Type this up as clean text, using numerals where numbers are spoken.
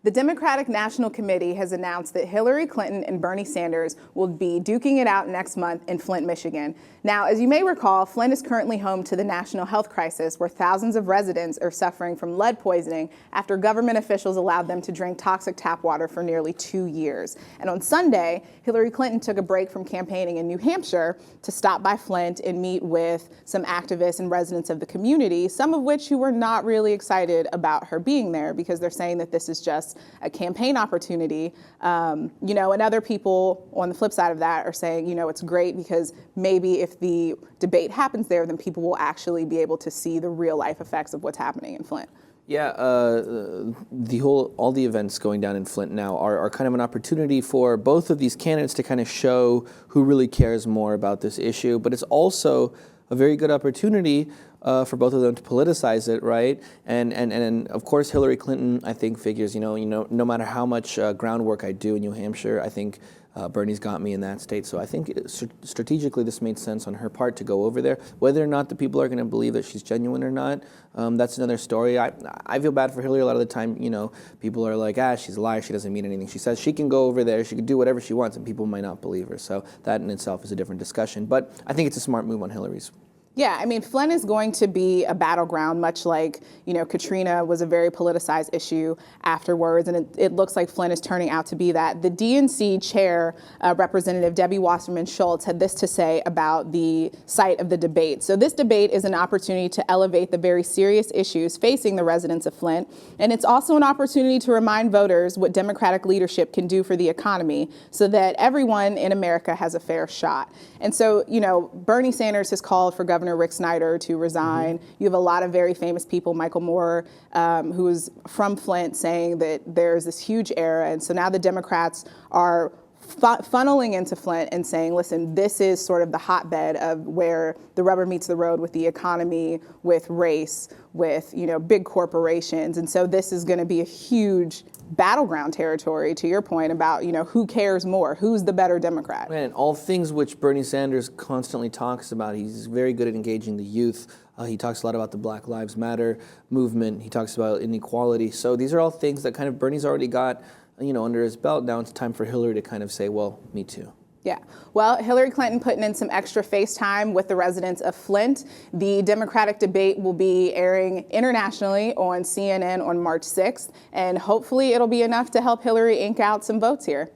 The Democratic National Committee has announced that Hillary Clinton and Bernie Sanders will be duking it out next month in Flint, Michigan. Now, as you may recall, Flint is currently home to the national health crisis, where thousands of residents are suffering from lead poisoning after government officials allowed them to drink toxic tap water for nearly 2 years. And on Sunday, Hillary Clinton took a break from campaigning in New Hampshire to stop by Flint and meet with some activists and residents of the community, some of which who were not really excited about her being there because they're saying that this is just a campaign opportunity, and other people on the flip side of that are saying, it's great because maybe if the debate happens there, then people will actually be able to see the real life effects of what's happening in Flint. Yeah, all the events going down in Flint now are kind of an opportunity for both of these candidates to kind of show who really cares more about this issue, but it's also a very good opportunity for both of them to politicize it, right? And of course, Hillary Clinton, I think, figures, no matter how much groundwork I do in New Hampshire, I think Bernie's got me in that state. So I think strategically this made sense on her part to go over there. Whether or not the people are going to believe that she's genuine or not, that's another story. I feel bad for Hillary a lot of the time. People are like, she's a liar. She doesn't mean anything. She says she can go over there. She can do whatever she wants, and people might not believe her. So that in itself is a different discussion. But I think it's a smart move on Hillary's. Yeah, I mean, Flint is going to be a battleground, much like, Katrina was a very politicized issue afterwards, and it looks like Flint is turning out to be that. The DNC chair, Representative Debbie Wasserman Schultz, had this to say about the site of the debate. So this debate is an opportunity to elevate the very serious issues facing the residents of Flint, and it's also an opportunity to remind voters what Democratic leadership can do for the economy so that everyone in America has a fair shot. And so, Bernie Sanders has called for Governor Rick Snyder to resign. Mm-hmm. You have a lot of very famous people, Michael Moore, who is from Flint, saying that there's this huge error. And so now the Democrats are funneling into Flint and saying, listen, this is sort of the hotbed of where the rubber meets the road with the economy, with race, with, big corporations. And so this is going to be a huge battleground territory, to your point about, who cares more, who's the better Democrat. And all things which Bernie Sanders constantly talks about. He's very good at engaging the youth. He talks a lot about the Black Lives Matter movement. He talks about inequality. So these are all things that kind of Bernie's already got, under his belt. Now it's time for Hillary to kind of say, well, me too. Yeah. Well, Hillary Clinton putting in some extra face time with the residents of Flint. The Democratic debate will be airing internationally on CNN on March 6th, and hopefully it'll be enough to help Hillary ink out some votes here.